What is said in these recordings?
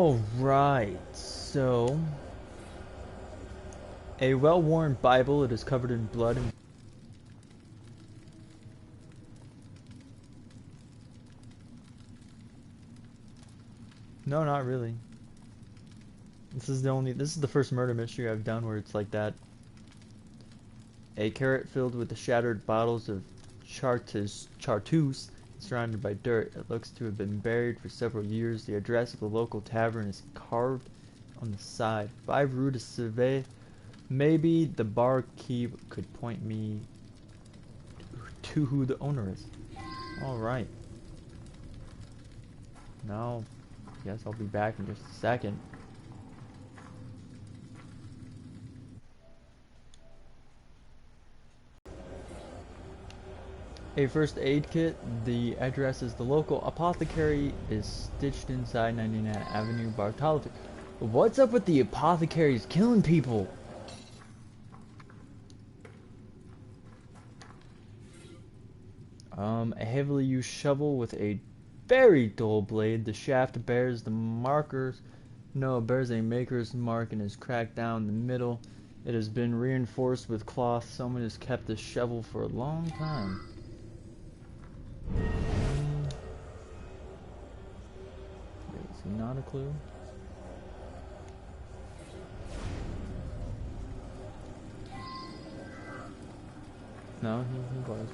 Alright, so a well-worn Bible, it is covered in blood and no, not really. This is the first murder mystery I've done where it's like that. A carrot filled with the shattered bottles of chartreuse surrounded by dirt. It looks to have been buried for several years. The address of the local tavern is carved on the side. 5 Rue de Civet. Maybe the barkeep could point me to who the owner is. Alright. Now, I guess I'll be back in just a second. A first aid kit. The address is the local apothecary is stitched inside 99 Avenue, Bartolotti. What's up with the apothecaries killing people? A heavily used shovel with a very dull blade. The shaft bears the markers. No, it bears a maker's mark and is cracked down the middle. It has been reinforced with cloth. Someone has kept the shovel for a long time. Is not a clue? No, he was.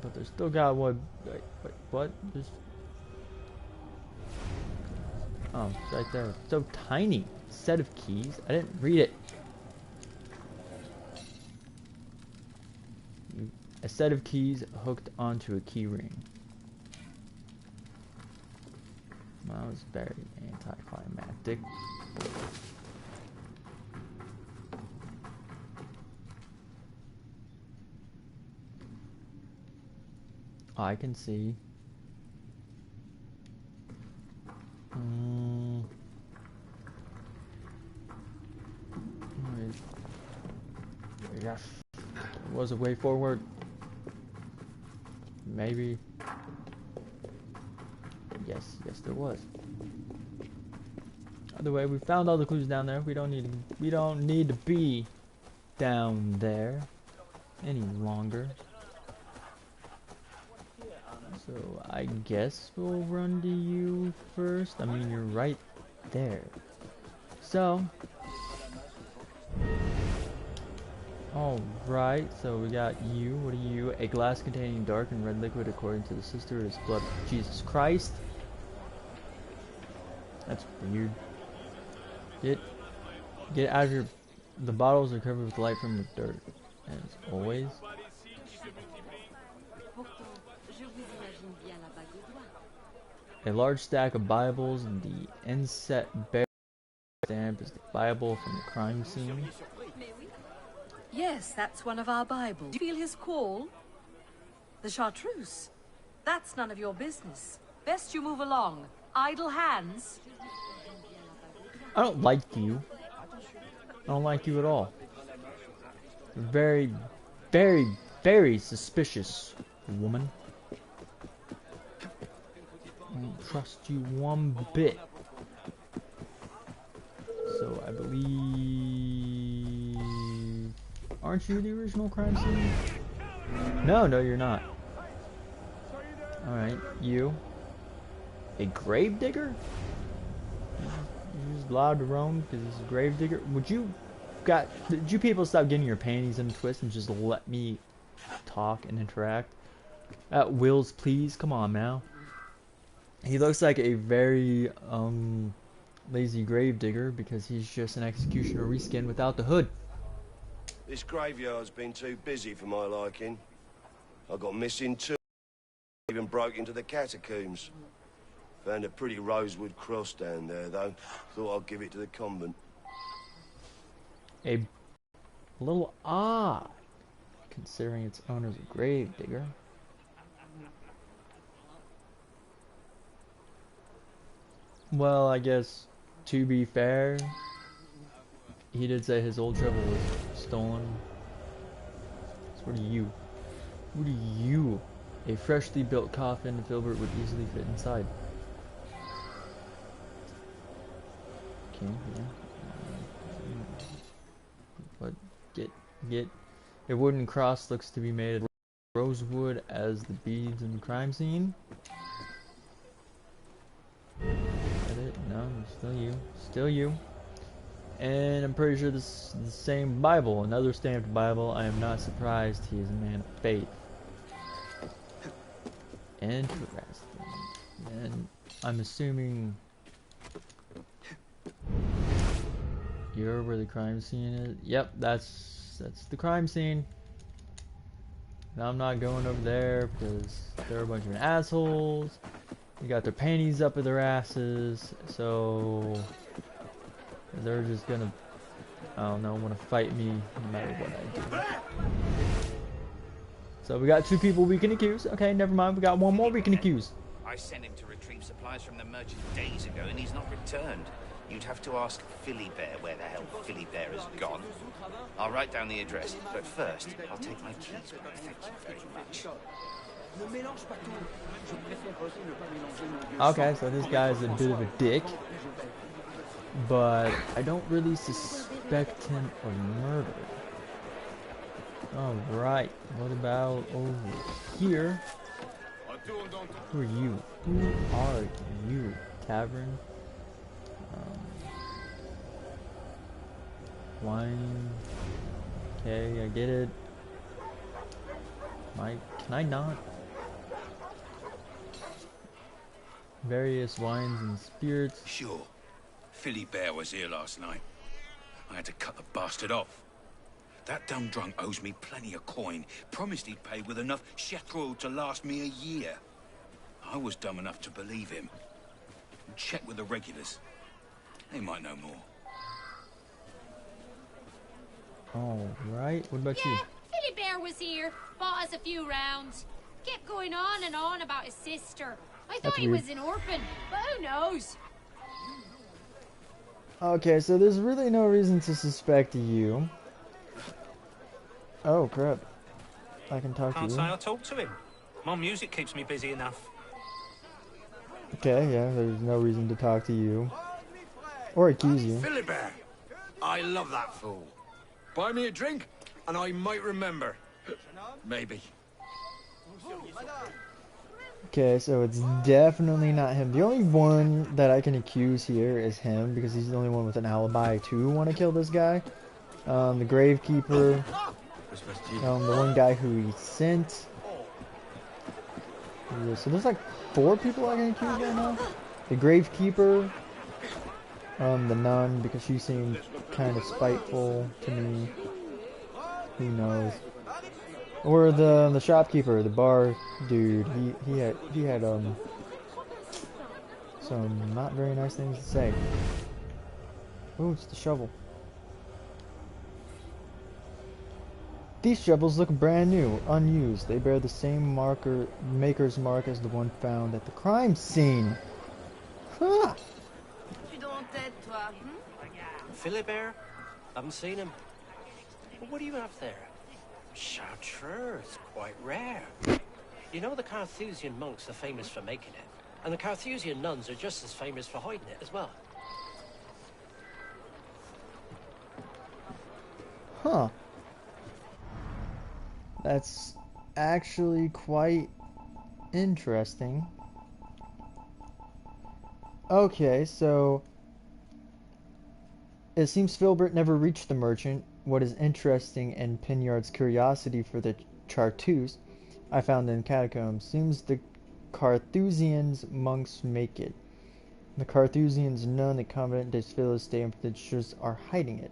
But there's still got what? Wait, what? There's. Oh, it's right there. So tiny. Set of keys. I didn't read it. A set of keys hooked onto a key ring. Well, that was very anticlimactic. I can see. Yes, there was a way forward. Maybe. Yes, there was. Either way, we found all the clues down there. We don't need to be down there any longer. So I guess we'll run to you first. I mean, you're right there. So, alright, so we got you. What are you? A glass containing dark and red liquid according to the sister is blood of Jesus Christ. That's weird. Get out of here. The bottles are covered with light from the dirt. As always. A large stack of Bibles and the inset bear stamp is the Bible from the crime scene. Yes, that's one of our Bibles. Do you feel his call? The chartreuse. That's none of your business. Best you move along. Idle hands. I don't like you. I don't like you at all. You're very, very, very suspicious, woman. I don't trust you one bit. So I believe... Aren't you the original crime scene? No, you're not. Alright, you. A grave digger? You're just allowed to roam because it's a grave digger? Did you people stop getting your panties in a twist and just let me talk and interact? At wills, please. Come on, now. He looks like a very, lazy grave digger because he's just an executioner reskin without the hood. This graveyard's been too busy for my liking. I got missing too. Even broke into the catacombs. Found a pretty rosewood cross down there, though. Thought I'd give it to the convent. A little odd, considering its owner's a grave digger. Well, I guess, to be fair, he did say his old shovel was stolen. So what are you? What are you? A freshly built coffin Filbert would easily fit inside. Okay, yeah. But get. A wooden cross looks to be made of rosewood as the beads in the crime scene. Is that it? No, still you. Still you. And I'm pretty sure this is the same Bible, another stamped Bible. I am not surprised he is a man of faith. Interesting. And I'm assuming you're where the crime scene is. Yep, that's the crime scene. Now I'm not going over there because they're a bunch of assholes. They got their panties up in their asses, so they're just gonna, I don't know, want to fight me no matter what I do. So we got 2 people we can accuse. Okay, never mind. We got 1 more we can accuse. I sent him to retrieve supplies from the merchant days ago, and he's not returned. You'd have to ask Philly Bear where the hell Philly Bear has gone. I'll write down the address, but first, I'll take my keys with me. Thank you very much. Okay, so this guy's a bit of a dick, but I don't really suspect him of murder. Alright, what about over here? Who are you? Who are you? Tavern? Wine. Okay, I get it. Can I not? Various wines and spirits. Sure. Philly Bear was here last night. I had to cut the bastard off. That dumb drunk owes me plenty of coin. Promised he'd pay with enough shekel to last me a year. I was dumb enough to believe him. Check with the regulars. They might know more. Alright, what about you? Philly Bear was here, bought us a few rounds. Kept going on and on about his sister. I thought he was an orphan, but who knows? Okay, so there's really no reason to suspect you. Oh crap. I can talk Can't to say you. I'll talk to him. My music keeps me busy enough. Okay, yeah, there's no reason to talk to you. Or accuse you. Philly Bear. I love that fool. Buy me a drink, and I might remember. Maybe. Okay, so it's definitely not him. The only one that I can accuse here is him, because he's the only one with an alibi to want to kill this guy. The Gravekeeper. The one guy who he sent. Yeah, so there's like 4 people I can accuse right now. The Gravekeeper. The Nun, because she seemed kind of spiteful to me. Who knows? Or the shopkeeper, the bar dude. He had some not very nice things to say. Oh, it's the shovel. These shovels look brand new, unused. They bear the same maker's mark as the one found at the crime scene. Huh. Philly Bear? Haven't seen him. Well, what do you have there? Chartreuse, quite rare. You know the Carthusian monks are famous for making it, and the Carthusian nuns are just as famous for hiding it as well. Huh. That's actually quite interesting. Okay, so it seems Filbert never reached the merchant. What is interesting in Pinyard's curiosity for the Chartreuse I found in catacombs seems the Carthusians monks make it. The Carthusians nun the convent des Filles des Impostures are hiding it.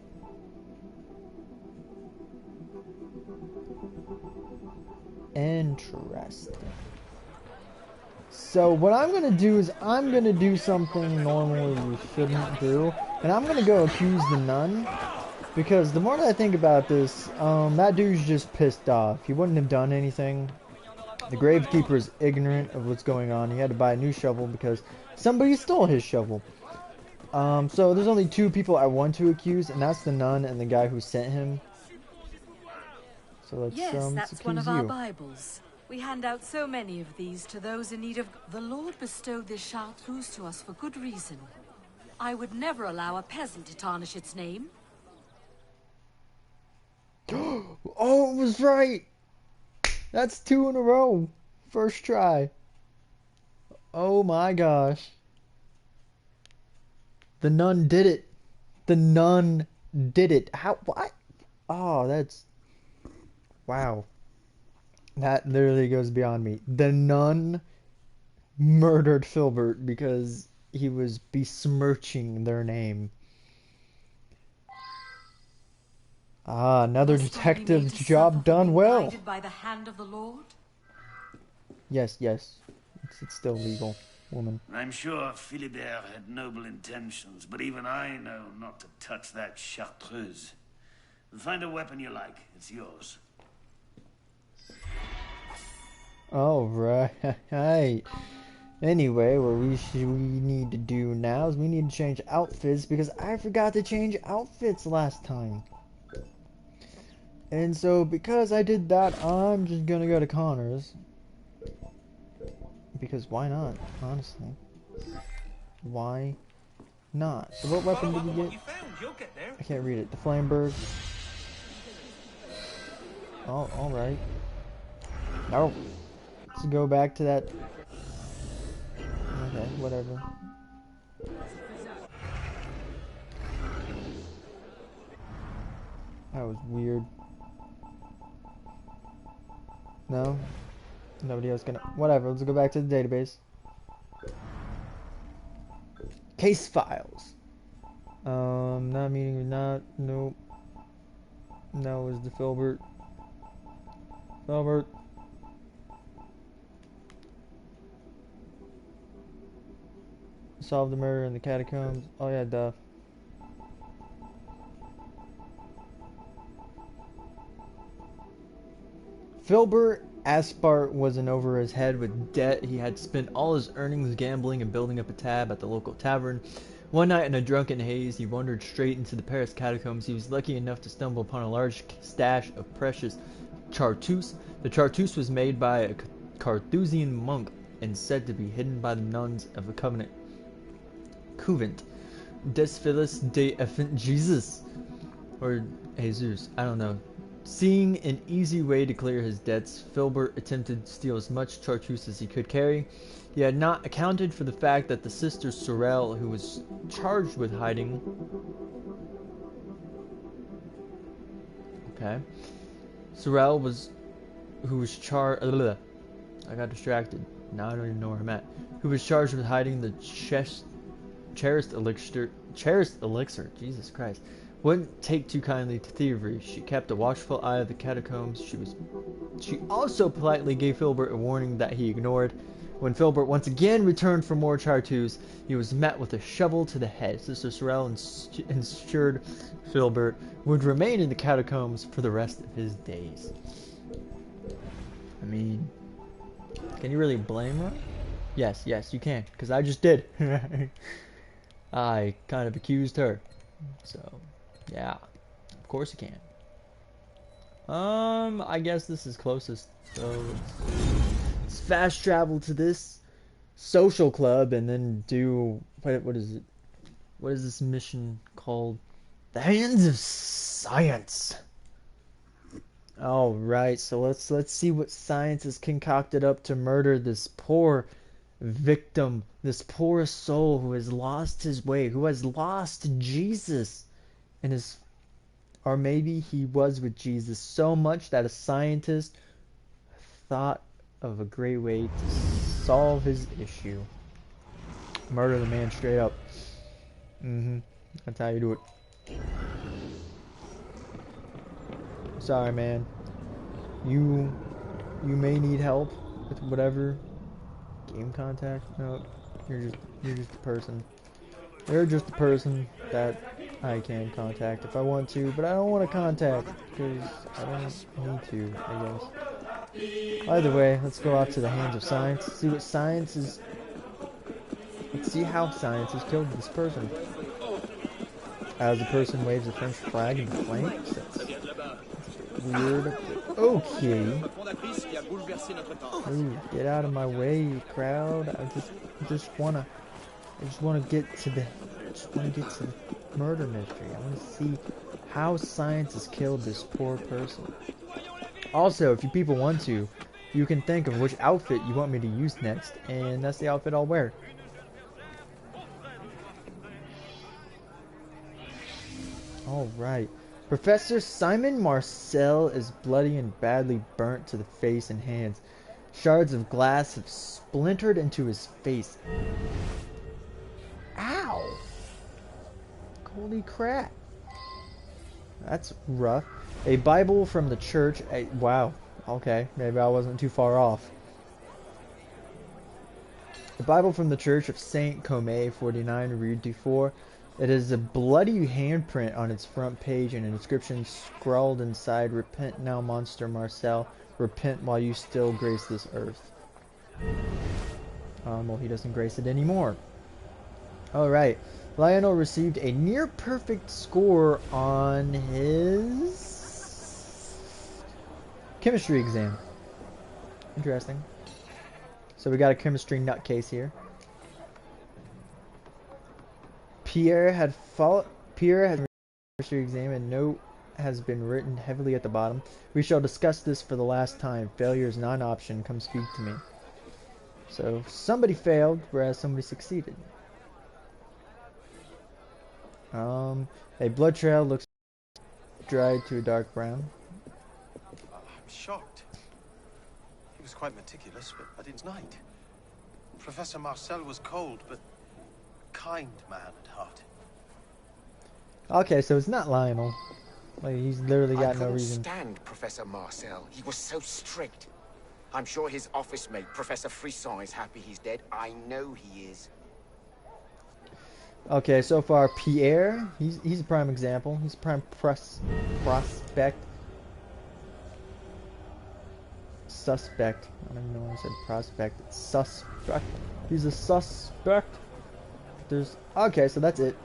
Interesting. So what I'm going to do is I'm going to do something normally you shouldn't do. And I'm going to go accuse the nun. Because the more that I think about this, that dude's just pissed off. He wouldn't have done anything. The Gravekeeper is ignorant of what's going on. He had to buy a new shovel because somebody stole his shovel. So there's only 2 people I want to accuse, and that's the nun and the guy who sent him. So let's Yes, that's accuse one of our you. Bibles. We hand out so many of these to those in need of... The Lord bestowed this chartreuse to us for good reason. I would never allow a peasant to tarnish its name. Oh, it was right! That's 2 in a row. First try. Oh my gosh. The nun did it. The nun did it. How? What? Oh, that's... Wow. That literally goes beyond me. The nun murdered Filbert because he was besmirching their name. Ah, another detective's job done well. By the hand of the Lord? Yes, yes. It's still legal, woman. I'm sure Philibert had noble intentions, but even I know not to touch that chartreuse. Find a weapon you like. It's yours. All right. Anyway, what we need to do now is we need to change outfits because I forgot to change outfits last time. And so because I did that, I'm just gonna go to Connor's. Because why not, honestly? Why not? So what weapon did we get? I can't read it. The Flamberg. Oh, alright. No. Let's go back to that. Okay, whatever. That was weird. No? Nobody else gonna... Whatever, let's go back to the database. Case files. Not meeting, not... Nope. No, it was the Filbert. Filbert. Solve the murder in the catacombs. Oh yeah, duh. Filbert Aspart was in over his head with debt. He had spent all his earnings gambling and building up a tab at the local tavern. One night in a drunken haze, he wandered straight into the Paris catacombs. He was lucky enough to stumble upon a large stash of precious chartreuse. The chartreuse was made by a Carthusian monk and said to be hidden by the nuns of the Covenant. Couvent des Filles de Jesus, or Jesus, I don't know. Seeing an easy way to clear his debts, Filbert attempted to steal as much chartreuse as he could carry. He had not accounted for the fact that the sister Sorel, who was charged with hiding... Okay. Sorel was... who was charged... I got distracted. Now I don't even know where I'm at. Who was charged with hiding the cherished elixir, Jesus Christ, wouldn't take too kindly to thievery. She kept a watchful eye of the catacombs. She also politely gave Filbert a warning that he ignored. When Filbert once again returned for more chartreuse, he was met with a shovel to the head. Sister Sorel ensured Filbert would remain in the catacombs for the rest of his days. I mean, can you really blame her? Yes, you can, because I just did. I kind of accused her. So, yeah. Of course you can. I guess this is closest. So, let's fast travel to this social club and then do... What is it? What is this mission called? The Hands of Science. Alright, so let's see what science has concocted up to murder this poor victim, this poor soul who has lost his way, who has lost Jesus, and his, or maybe he was with Jesus so much that a scientist thought of a great way to solve his issue. Murder the man straight up. That's how you do it. Sorry, man. You may need help with whatever. Game contact? No, you're just a person. You're just a person that I can contact if I want to, but I don't want to contact because I don't need to, I guess. Either way, let's go off to the Hands of Science. See what science is. Let's see how science has killed this person. As the person waves a French flag in the flames. That's a bit weird. Okay. Ooh, get out of my way, crowd. I just wanna get to the murder mystery. I wanna see how science has killed this poor person. Also, if you people want to, you can think of which outfit you want me to use next, and that's the outfit I'll wear. Alright. Professor Simon Marcel is bloody and badly burnt to the face and hands. Shards of glass have splintered into his face. Ow! Holy crap. That's rough. A Bible from the church. Wow. Okay, maybe I wasn't too far off. The Bible from the Church of Saint Comé, 49 Rue Dufour. It has a bloody handprint on its front page and an inscription scrawled inside, "Repent now, Monster Marcel. Repent while you still grace this earth." Well, he doesn't grace it anymore. Alright. Lionel received a near-perfect score on his chemistry exam. Interesting. So we got a chemistry nutcase here. Pierre had a chemistry exam and note has been written heavily at the bottom. We shall discuss this for the last time. Failure is not an option. Come speak to me. So somebody failed, whereas somebody succeeded. A blood trail looks dried to a dark brown. I'm shocked. He was quite meticulous, but at its night. Professor Marcel was cold, but a kind man at heart. Okay, so it's not Lionel. Like, he's literally got no reason. I couldn't stand Professor Marcel. He was so strict. I'm sure his office mate, Professor Frisson, is happy he's dead. I know he is. Okay, so far Pierre, he's a prime example. He's a prime prospect. Suspect. I don't even know why I said prospect. It's suspect. He's a suspect. There's okay, so that's it.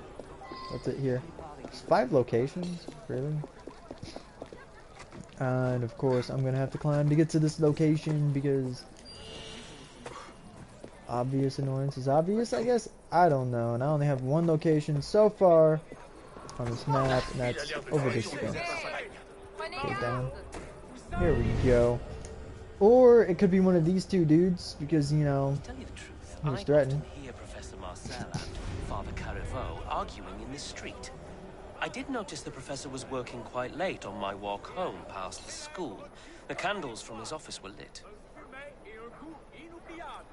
That's it here. There's 5 locations, really. And of course, I'm gonna have to climb to get to this location because obvious annoyance is obvious, I guess. I don't know, and I only have 1 location so far on this map, and that's over this fence. Go down. Here we go. Or it could be one of these 2 dudes, because, you know, he was threatened. I hear Professor Marcel and Father Carivaux arguing in the street. I did notice the professor was working quite late on my walk home past the school. The candles from his office were lit.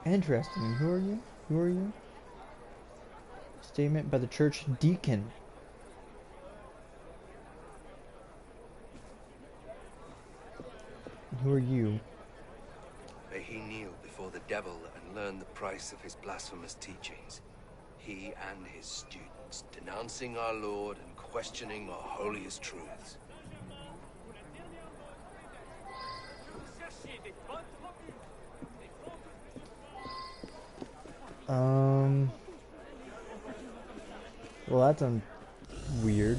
Interesting. Who are you? Who are you? Statement by the church deacon. Who are you? May he kneel before the devil and learn the price of his blasphemous teachings. He and his students, denouncing our Lord and questioning our holiest truths. Well, that's weird.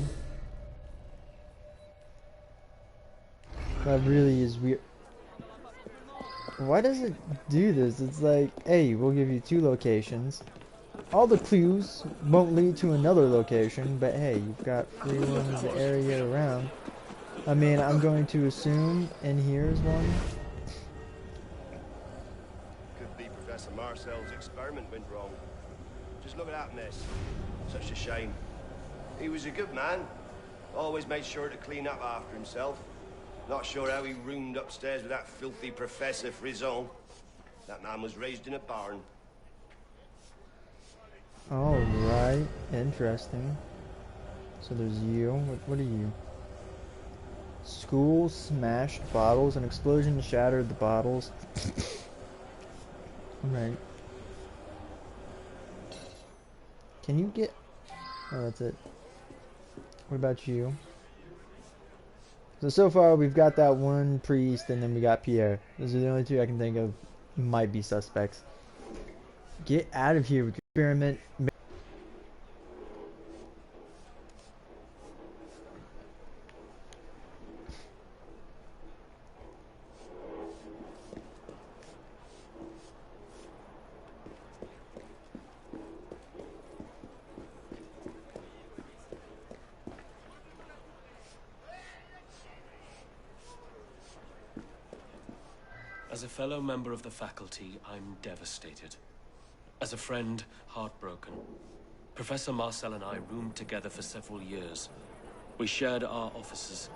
That really is weird. Why does it do this? It's like, hey, we'll give you 2 locations. All the clues won't lead to another location, but hey, you've got free roam in the area around. I mean, I'm going to assume in here is one. Could be Professor Marcel's experiment went wrong. Just look at that mess. Such a shame. He was a good man. Always made sure to clean up after himself. Not sure how he roomed upstairs with that filthy Professor Frisson. That man was raised in a barn. Alright, interesting. So there's you. What are you? School smashed bottles. An explosion shattered the bottles. Alright. Can you get... Oh, that's it. What about you? So far we've got that one priest and then we got Pierre. Those are the only 2 I can think of might be suspects. Get out of here with your experiment. As a fellow member of the faculty, I'm devastated. As a friend, heartbroken. Professor Marcel and I roomed together for several years. We shared our offices.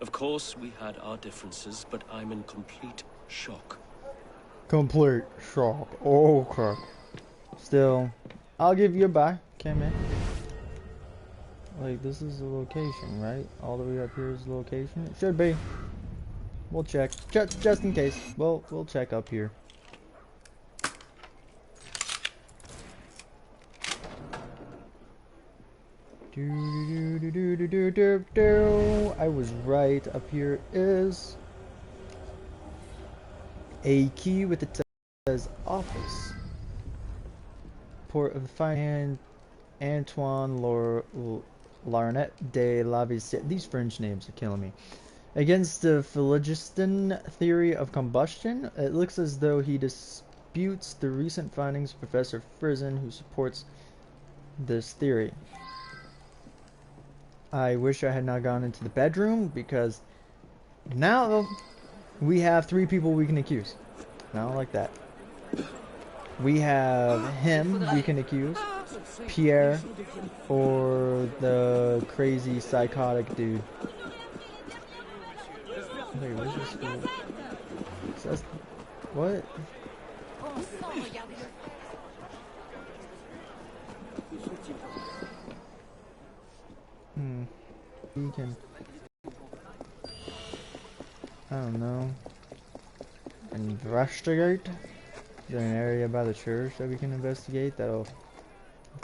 Of course, we had our differences, but I'm in complete shock. Complete shock. Okay. Still, I'll give you a bye. Okay, man. Like, this is the location, right? All the way up here is the location. It should be. We'll check. Just in case. We'll check up here. I was right. Up here is a key with it says office. Port of the Finance Antoine Larnette de Lavisière. These French names are killing me. Against the phlogiston theory of combustion, it looks as though he disputes the recent findings of Professor Frizen, who supports this theory. I wish I had not gone into the bedroom, because now we have 3 people we can accuse. I don't like that. We have him we can accuse, Pierre, or the crazy psychotic dude. Wait, where's this school? It says, what? We can, I don't know, investigate. Is there an area by the church that we can investigate that'll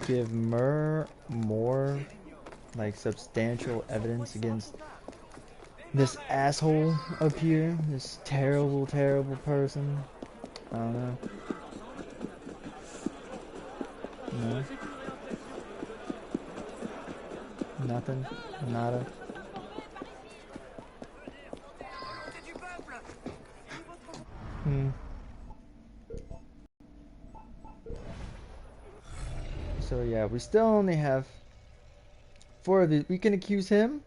give more like substantial evidence against this asshole up here, this terrible person? I don't know. No. Nothing. Nada. So yeah, we still only have 4 of these. We can accuse him,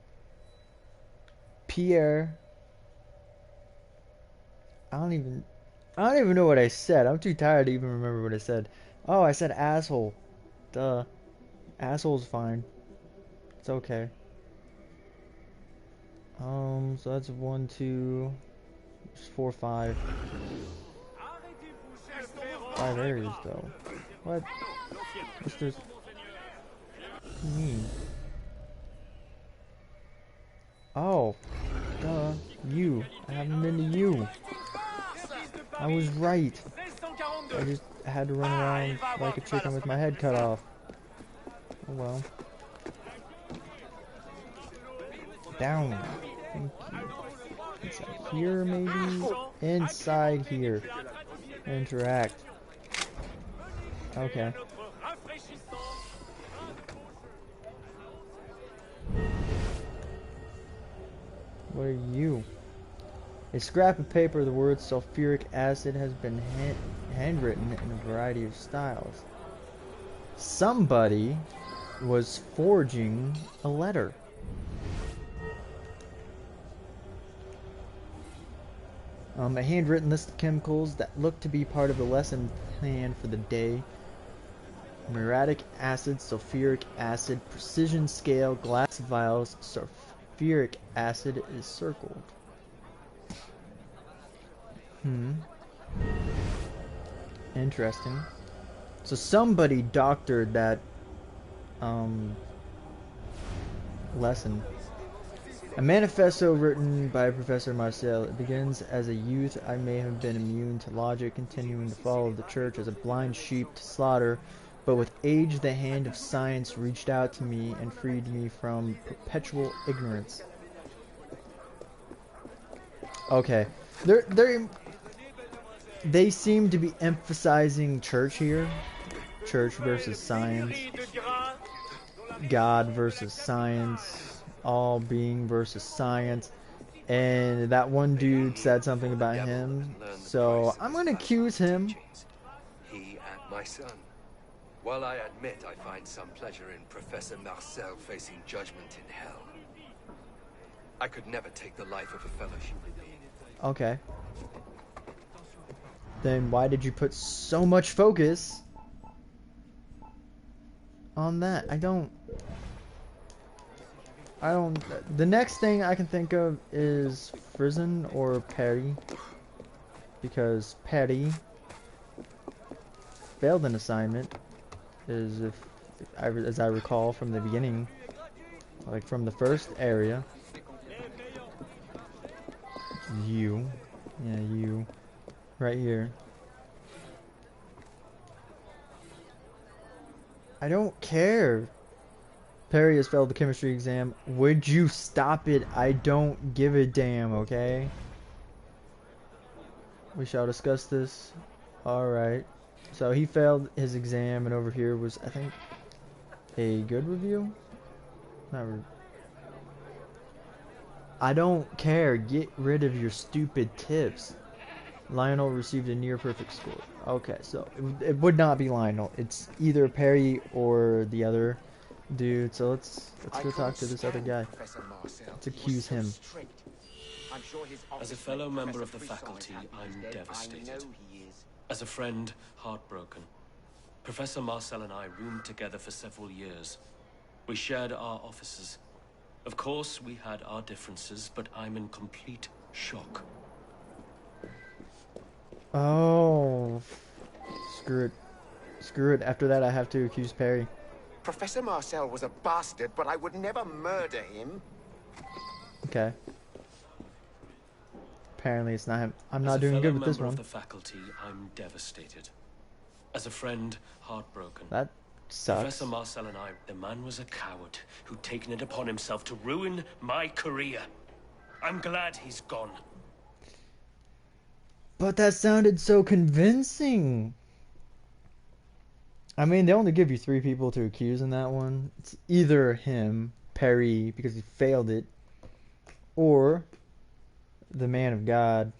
Pierre. I don't even know what I said. I'm too tired to even remember what I said. Oh, I said asshole. Duh. Asshole's fine. It's okay. So that's 1, 2, 4, 5. 5 areas though. What? What's this? What do you mean? Oh, duh. You. I haven't been to you. I was right. I just had to run around like a chicken with my head cut off. Oh well. Down. Thank you. Inside here, maybe? Inside here. Interact. Okay. What are you? A scrap of paper, the word sulfuric acid has been handwritten in a variety of styles. Somebody was forging a letter. A handwritten list of chemicals that look to be part of the lesson plan for the day. Muriatic acid, sulfuric acid, precision scale, glass vials, sulfuric acid is circled. Interesting. So somebody doctored that lesson. A manifesto written by Professor Marcel. It begins: as a youth, I may have been immune to logic, continuing to follow the church as a blind sheep to slaughter, but with age the hand of science reached out to me and freed me from perpetual ignorance. Okay. They seem to be emphasizing church here. Church versus science. God versus science. All being versus science. And that one dude said something about him. So I'm going to accuse him. He and my son. While I admit I find some pleasure in Professor Marcel facing judgment in hell, I could never take the life of a fellow human being. Okay. then why did you put so much focus on that? I don't... The next thing I can think of is Frizen or Perry. Because Perry failed an assignment, as I recall from the beginning, like from the first area. You. Yeah, you. Right here. I don't care. Perry has failed the chemistry exam. Would you stop it? I don't give a damn, okay? We shall discuss this. Alright. So he failed his exam, and over here was, I think, a good review? Not re I don't care. Get rid of your stupid tips. Lionel received a near perfect score. Okay, so it would not be Lionel. It's either Perry or the other dude. So let's go talk to this other guy. Let's accuse him. As a fellow member of the faculty, I'm devastated. As a friend, heartbroken. Professor Marcel and I roomed together for several years. We shared our offices. Of course, we had our differences, but I'm in complete shock. Oh, screw it. Screw it. After that, I have to accuse Perry. Professor Marcel was a bastard, but I would never murder him. Okay. Apparently, it's not him. I'm not doing good with this one. As a fellow member of the faculty, I'm devastated. As a friend, heartbroken. That sucks. Professor Marcel and I, the man was a coward who'd taken it upon himself to ruin my career. I'm glad he's gone. But that sounded so convincing. I mean, they only give you 3 people to accuse in that one. It's either him, Perry, because he failed it, or the man of God.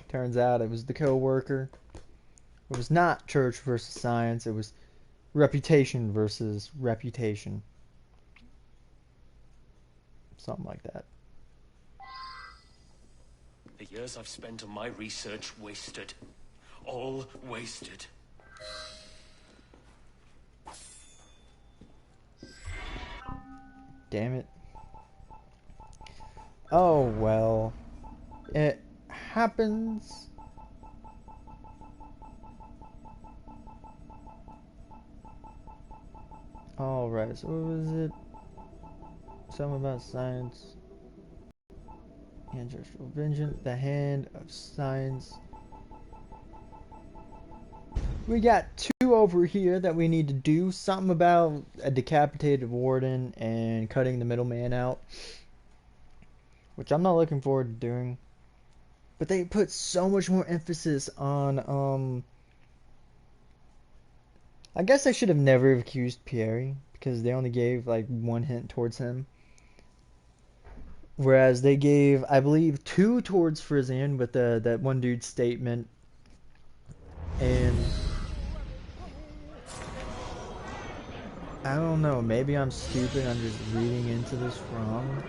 Turns out it was the co-worker. It was not church versus science. It was reputation versus reputation. Something like that. The years I've spent on my research wasted. All wasted. Damn it. Oh well. It happens. Alright, so what was it? Something about science. Ancestral vengeance, the hand of science. We got 2 over here that we need to do. Something about a decapitated warden and cutting the middleman out. Which I'm not looking forward to doing. But they put so much more emphasis on, I guess I should have never accused Pierre, because they only gave like 1 hint towards him. Whereas they gave, I believe, 2 towards Frisian with that one dude's statement. And I don't know, maybe I'm stupid, I'm just reading into this wrong.